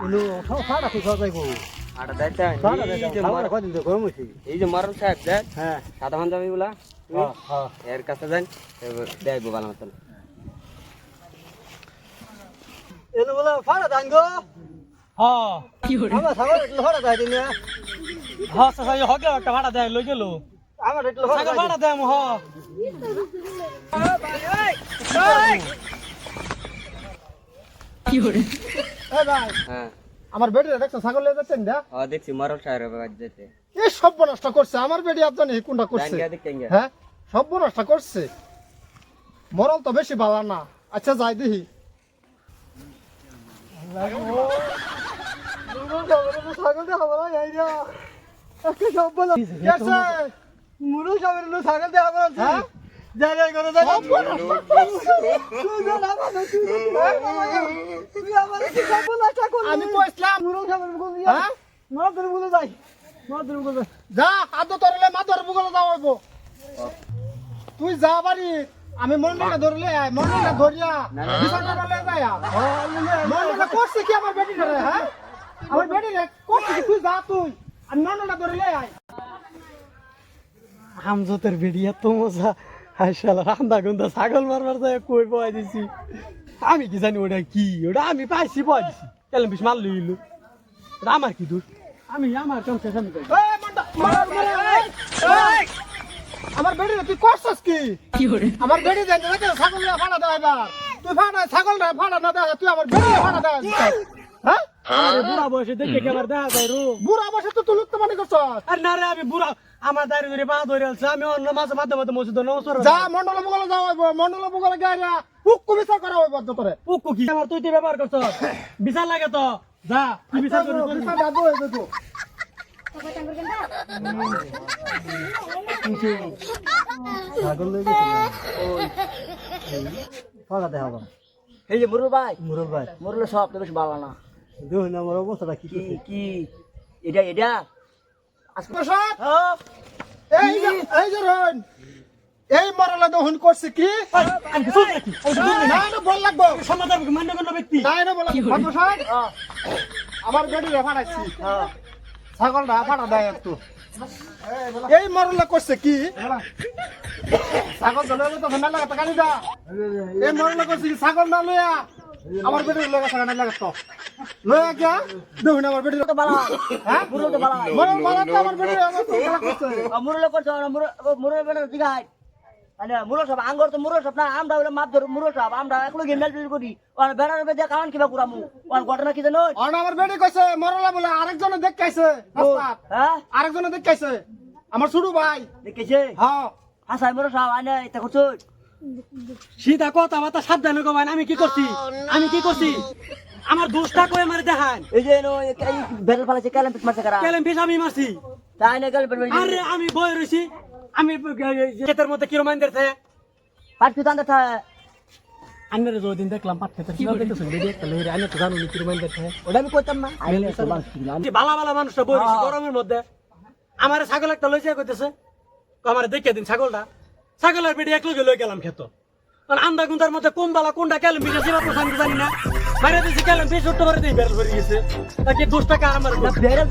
ইনো সাড়া কি সবাই গো আটা দাইতা এই যে মরণ সাহেব দেখ হ্যাঁ সাদা পাঞ্জাবি গুলা হ্যাঁ এর কাছে যান দেবো ভালো মতন এনো বলে ফাড়া দান গো হ্যাঁ আমার ছাগল একটু ফাড়া দাই দিন হ্যাঁ সাই হগে একটা ভাড়া দেয় লই গেল আমার একটু সাইকেল ভাড়া দেয় মু হ এই ভাই হ্যাঁ আমার বেটিরা দেখছো ছাগল লয়ে যাচ্ছেন না দেখছি মরণ সাহেবের বাড়ি যেতে এই সব নষ্ট করছে আমার বেটি আপনি কোনটা করছে হ্যাঁ সব নষ্ট করছে মরল তো বেশি ভালো না আচ্ছা যাই দেখি ছাগল দেখা বলা যাই না সব বলা মুরু সবের ছাগল দেখা বলা যাই যাই করে যাই আমি কইছিলাম মুরু সবের বুঝ হ্যাঁ নদর বুঝ যাই নদর বুঝ যা আদ তোরলে মাদর বুগলে যাওয়াবো তুই যা বাড়ি আমি মন্ডলে ধরলে মন্ডলে ধরিয়া বিচার করলে যায়া মন্ডলে করছে কি আমার বেটি ধরে হ্যাঁ আমার বেটি রে করছে কি তুই যা তুই আমি মন্ডলে ধরলে আয় হামজতের বেড়িয়া তো মজা হাইশালা রান্দা গুন্দা ছাগল মারবার যায় কই পাই দিছি আমি কি জানি ওটা কি ওটা আমি পাইছি পাই দিছি কেন বিশ মাল লইলু ওটা আমার কি দোষ আমি আমার কাম শেষ আমি করি এই মন্ডা আমার বেটি তুই করছস কি আমার বেটি দেন না ছাগল ফাড়া দেয় এবার তুই ফাড়া ছাগল না ফাড়া না দেয় তুই আমার বেটি ফাড়া দেয় হ্যাঁ আরে বুড়া বয়সে দেখে কেবার দেখা যায় রো বুড়া বসে তো তুই লুকতে মানে করছস আরে না রে আমি বুড়া আমার দাঁড়িয়ে ধরে পা ধরে আছে আমি অন্য মাঝে মাঝে মাঝে মসজিদ নমস্কার যা মন্ডল বগলে যাও হইব মন্ডল বগলে গায়রা হুক্কু বিচার করা হইব তোরে পুকু কি আমার তুই ব্যবহার করছ বিচার লাগে তো যা কি বিচার করি বিচার দাদু হইবে তো ছাগল লই গেছে না ওই ফাড়া দেখাবো এই যে মুরুল ভাই মুরল ভাই মুরুল সব তো বেশ ভালো না দেখুন আমার অবস্থাটা কি কি কি এটা প্রসাদ এই যে রন এই মরলে দহন করছে কি আমি কিছু নাকি না না বল লাগবো সমাজের মান্যগণ্য ব্যক্তি না না বল প্রসাদ আমার বেটি রে ফাড়াইছি ছাগলটা ফাড়া দেয় একটু এই মরলে করছে কি ছাগল ধরে তো মেলা লাগা গাড়ি দা এই মরলে করছে কি ছাগল না লইয়া আমার বেটি লাগা ছাগল না লাগা তো লইয়া গিয়া দেখুন আমার বেটি তো ভালো হ্যাঁ মুরুল তো ভালো মরল মারা তো আমার বেটি আমার তো খেলা করছে মুরুল করছ মুরুল বেটা দিগাই আরে মুরুল সব আঙ্গর তো মুরুল সব না আমরা হলো মাপ ধর মুরুল সব আমরা একলো গেম মেল করি আর বেড়ার বেদে কারণ কিবা কুরামু আর ঘটনা কি জানো আর আমার বেটি কইছে মরলা বলে আরেকজনে দেখাইছে রাস্তাত হ্যাঁ আরেকজনে দেখাইছে আমার ছোট ভাই দেখেছে হ্যাঁ হাসাই মুরুল সব আনে এটা করছ সীতা কথা বাতা সাবধানে কবান আমি কি করছি আমার দোষটা কই আমার দেখান এই যে এই বেরল ফালাছে কালাম পিট মারছে কারা কেলেম পিস আমি মারছি তাই না গেল আরে আমি বই রইছি আমি ক্ষেতের মধ্যে কি রোমান দেখতে পাঁচ পিট আনতে আন্নারে যদিন দেখলাম পাট ক্ষেতের কি দেখতেছ রেডি একটা লইরে আনে তো জানো নি কি রোমান দেখতে ওটা আমি কইতাম না আইলে তো বাস যে বালা বালা মানুষটা বই রইছি গরমের মধ্যে আমারে ছাগল একটা লইছে কইতেছে আমারে দেখে দিন ছাগলের পেটে এক লগে লই গেলাম ক্ষেত কারণ আন্দা গুন্দার মধ্যে কোন বালা কোনটা কেলেম পিস আছে বাপ জানি না বাইরে দিছি কেলেম পিস উঠতে পারে দেই বের করে গেছে তাকে 10 টাকা আমার বেরল